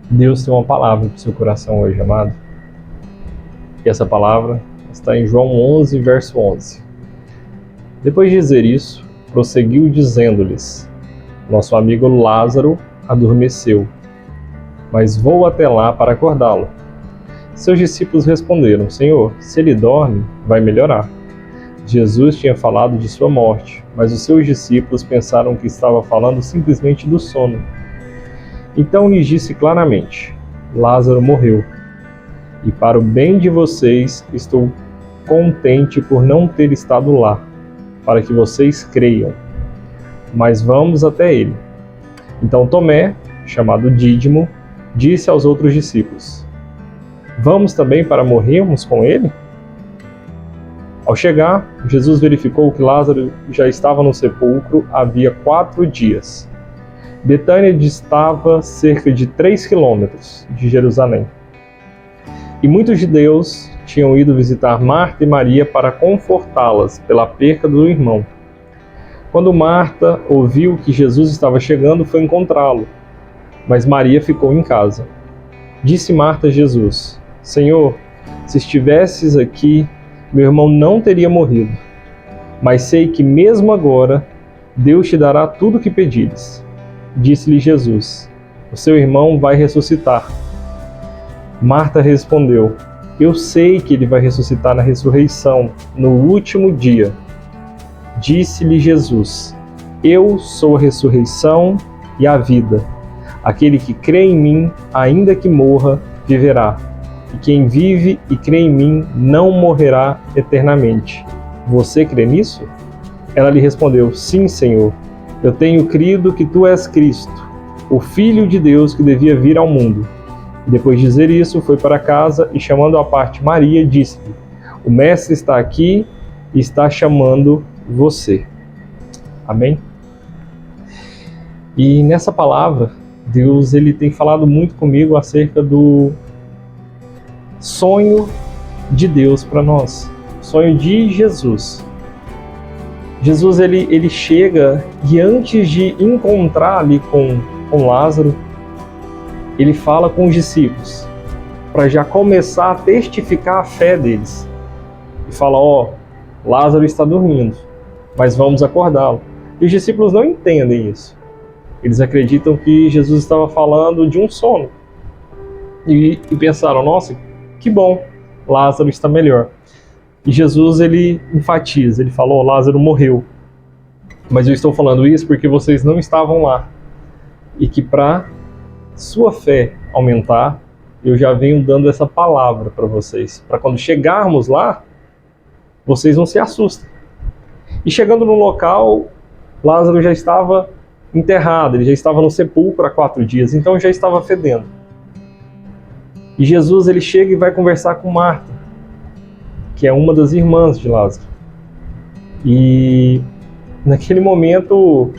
Deus tem uma palavra para o seu coração hoje, amado. E essa palavra está em João 11, verso 11. Depois de dizer isso, prosseguiu dizendo-lhes: nosso amigo Lázaro adormeceu, mas vou até lá para acordá-lo. Seus discípulos responderam: Senhor, se ele dorme, vai melhorar. Jesus tinha falado de sua morte, mas os seus discípulos pensaram que estava falando simplesmente do sono. Então lhes disse claramente: Lázaro morreu, e para o bem de vocês estou contente por não ter estado lá, para que vocês creiam. Mas vamos até ele. Então Tomé, chamado Dídimo, disse aos outros discípulos: vamos também para morrermos com ele? Ao chegar, Jesus verificou que Lázaro já estava no sepulcro havia 4 dias. Betânia distava cerca de 3 quilômetros de Jerusalém. E muitos judeus tinham ido visitar Marta e Maria para confortá-las pela perca do irmão. Quando Marta ouviu que Jesus estava chegando, foi encontrá-lo, mas Maria ficou em casa. Disse Marta a Jesus: Senhor, se estivesses aqui, meu irmão não teria morrido. Mas sei que mesmo agora, Deus te dará tudo o que pedires. Disse-lhe Jesus: o seu irmão vai ressuscitar. Marta respondeu: eu sei que ele vai ressuscitar na ressurreição, no último dia. Disse-lhe Jesus: eu sou a ressurreição e a vida. Aquele que crê em mim, ainda que morra, viverá. E quem vive e crê em mim não morrerá eternamente. Você crê nisso? Ela lhe respondeu: sim, Senhor. Eu tenho crido que tu és Cristo, o Filho de Deus que devia vir ao mundo. E depois de dizer isso, foi para casa e, chamando à parte Maria, disse-lhe: o Mestre está aqui e está chamando você. Amém? E nessa palavra, Deus ele tem falado muito comigo acerca do sonho de Deus para nós, sonho de Jesus. Jesus ele chega e antes de encontrar ali com Lázaro, ele fala com os discípulos para já começar a testificar a fé deles. E fala: Lázaro está dormindo, mas vamos acordá-lo. E os discípulos não entendem isso. Eles acreditam que Jesus estava falando de um sono. E pensaram: nossa, que bom, Lázaro está melhor. E Jesus ele enfatiza, ele falou: Lázaro morreu. Mas eu estou falando isso porque vocês não estavam lá. E que para sua fé aumentar, eu já venho dando essa palavra para vocês. Para quando chegarmos lá, vocês não se assustem. E chegando no local, Lázaro já estava enterrado, ele já estava no sepulcro há 4 dias, então já estava fedendo. E Jesus ele chega e vai conversar com Marta, que é uma das irmãs de Lázaro. E naquele momento,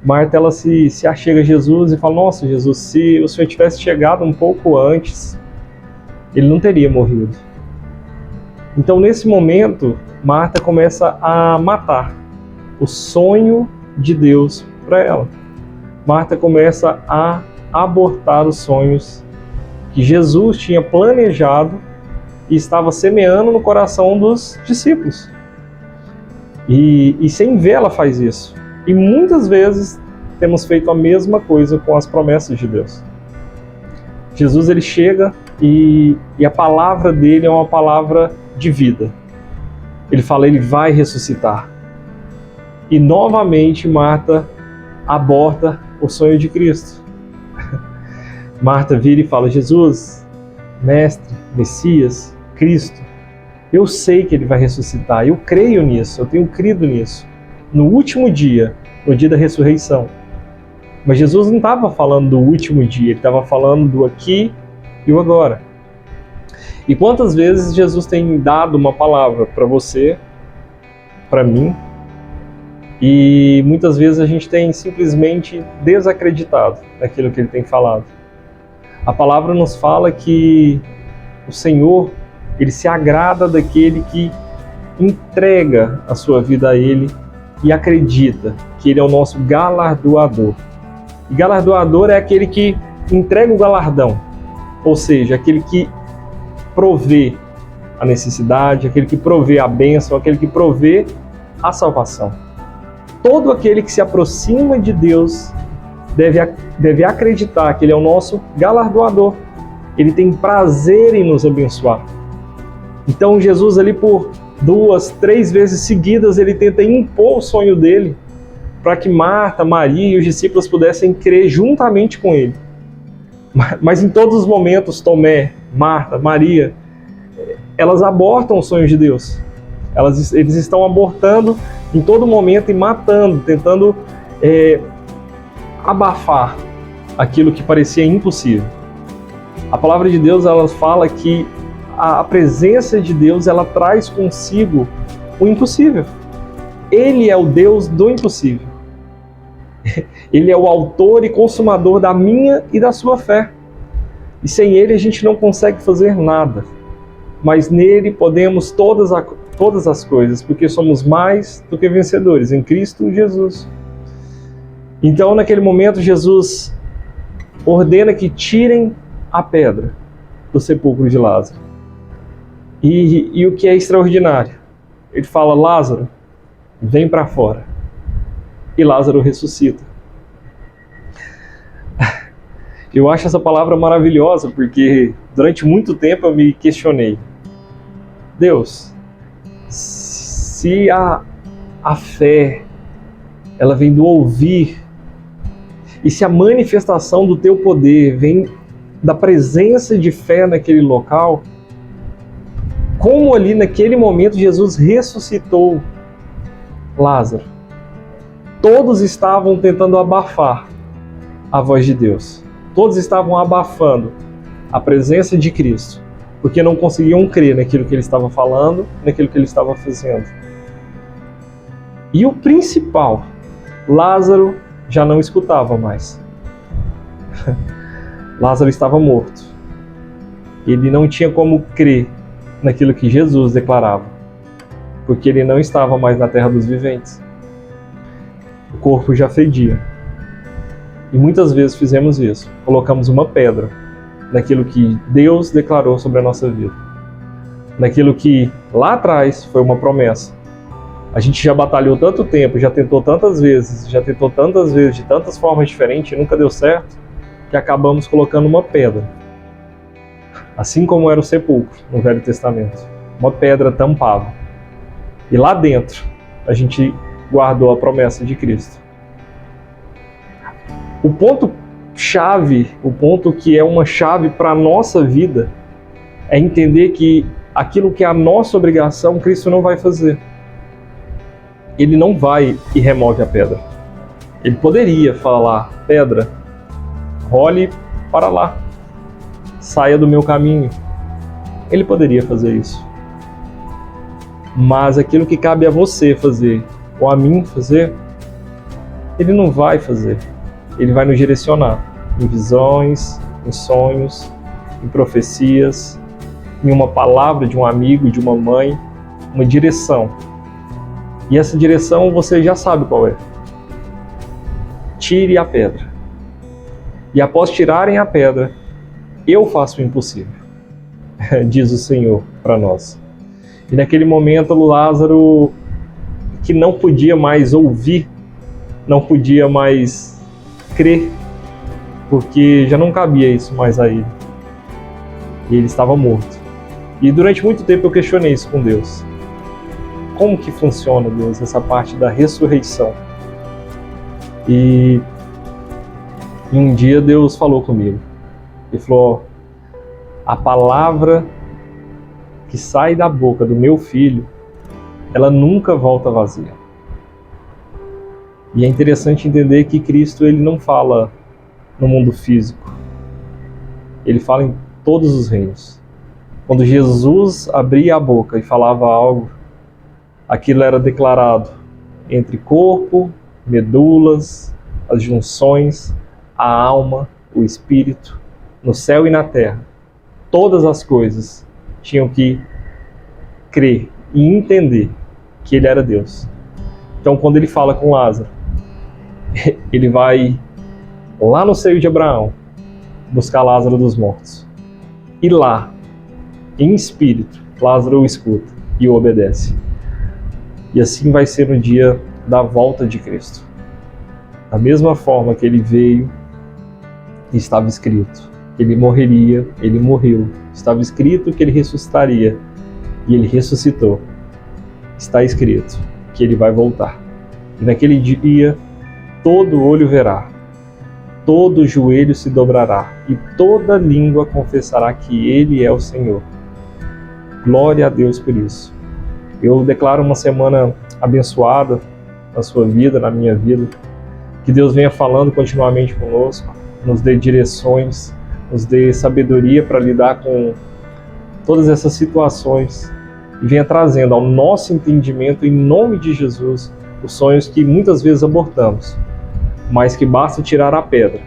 Marta ela se achega a Jesus e fala: nossa, Jesus, se o Senhor tivesse chegado um pouco antes, ele não teria morrido. Então nesse momento, Marta começa a matar o sonho de Deus para ela. Marta começa a abortar os sonhos que Jesus tinha planejado e estava semeando no coração dos discípulos. E sem ver ela faz isso. E muitas vezes temos feito a mesma coisa com as promessas de Deus. Jesus ele chega e a palavra dele é uma palavra de vida. Ele fala: ele vai ressuscitar. E novamente Marta aborta o sonho de Cristo. Marta vira e fala: Jesus, Mestre, Messias, Cristo, eu sei que ele vai ressuscitar, eu creio nisso, eu tenho crido nisso. No último dia, no dia da ressurreição. Mas Jesus não estava falando do último dia, ele estava falando do aqui e o agora. E quantas vezes Jesus tem dado uma palavra para você, para mim, e muitas vezes a gente tem simplesmente desacreditado naquilo que ele tem falado. A palavra nos fala que o Senhor, ele se agrada daquele que entrega a sua vida a ele e acredita que ele é o nosso galardoador. E galardoador é aquele que entrega o galardão, ou seja, aquele que provê a necessidade, aquele que provê a bênção, aquele que provê a salvação. Todo aquele que se aproxima de Deus deve acreditar que Ele é o nosso galardoador. Ele tem prazer em nos abençoar. Então Jesus ali por 2, 3 vezes seguidas, ele tenta impor o sonho dele para que Marta, Maria e os discípulos pudessem crer juntamente com ele. Mas em todos os momentos, Tomé, Marta, Maria, elas abortam os sonhos de Deus. Eles estão abortando em todo momento e matando, tentando abafar aquilo que parecia impossível. A palavra de Deus, ela fala que a presença de Deus, ela traz consigo o impossível. Ele é o Deus do impossível. Ele é o autor e consumador da minha e da sua fé. E sem Ele a gente não consegue fazer nada. Mas nele podemos todas as coisas, porque somos mais do que vencedores em Cristo Jesus. Então, naquele momento, Jesus ordena que tirem a pedra do sepulcro de Lázaro. E o que é extraordinário? Ele fala, Lázaro, vem para fora. E Lázaro ressuscita. Eu acho essa palavra maravilhosa, porque durante muito tempo eu me questionei. Deus, se a fé, ela vem do ouvir, e se a manifestação do teu poder vem da presença de fé naquele local, como ali naquele momento Jesus ressuscitou Lázaro? Todos estavam tentando abafar a voz de Deus. Todos estavam abafando a presença de Cristo, porque não conseguiam crer naquilo que ele estava falando, naquilo que ele estava fazendo. E o principal, Lázaro já não escutava mais. Lázaro estava morto. Ele não tinha como crer naquilo que Jesus declarava, porque ele não estava mais na terra dos viventes. O corpo já fedia. E muitas vezes fizemos isso. Colocamos uma pedra naquilo que Deus declarou sobre a nossa vida. Naquilo que lá atrás foi uma promessa. A gente já batalhou tanto tempo, já tentou tantas vezes, de tantas formas diferentes e nunca deu certo, que acabamos colocando uma pedra. Assim como era o sepulcro no Velho Testamento. Uma pedra tampada. E lá dentro a gente guardou a promessa de Cristo. O ponto chave, o ponto que é uma chave para a nossa vida, é entender que aquilo que é a nossa obrigação, Cristo não vai fazer. Ele não vai e remove a pedra. Ele poderia falar, pedra, role para lá, saia do meu caminho. Ele poderia fazer isso. Mas aquilo que cabe a você fazer, ou a mim fazer, ele não vai fazer. Ele vai nos direcionar em visões, em sonhos, em profecias, em uma palavra de um amigo, de uma mãe, uma direção. E essa direção você já sabe qual é. Tire a pedra. E após tirarem a pedra, eu faço o impossível, diz o Senhor para nós. E naquele momento, Lázaro, que não podia mais ouvir, não podia mais crer, porque já não cabia isso mais a ele. E ele estava morto. E durante muito tempo eu questionei isso com Deus. Como que funciona, Deus, essa parte da ressurreição? E um dia Deus falou comigo. Ele falou, a palavra que sai da boca do meu filho, ela nunca volta vazia. E é interessante entender que Cristo, ele não fala no mundo físico. Ele fala em todos os reinos. Quando Jesus abria a boca e falava algo, aquilo era declarado entre corpo, medulas, as junções, a alma, o espírito, no céu e na terra. Todas as coisas tinham que crer e entender que ele era Deus. Então, quando ele fala com Lázaro, ele vai lá no seio de Abraão buscar Lázaro dos mortos. E lá, em espírito, Lázaro o escuta e o obedece. E assim vai ser no dia da volta de Cristo. Da mesma forma que ele veio, estava escrito que ele morreria, ele morreu. Estava escrito que ele ressuscitaria, e ele ressuscitou. Está escrito que ele vai voltar. E naquele dia, todo olho verá, todo joelho se dobrará, e toda língua confessará que ele é o Senhor. Glória a Deus por isso. Eu declaro uma semana abençoada na sua vida, na minha vida. Que Deus venha falando continuamente conosco, nos dê direções, nos dê sabedoria para lidar com todas essas situações e venha trazendo ao nosso entendimento, em nome de Jesus, os sonhos que muitas vezes abortamos, mas que basta tirar a pedra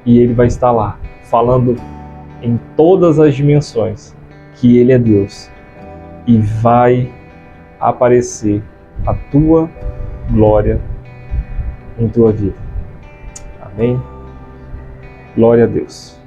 e Ele vai estar lá, falando em todas as dimensões que Ele é Deus e vai aparecer a tua glória em tua vida. Amém? Glória a Deus.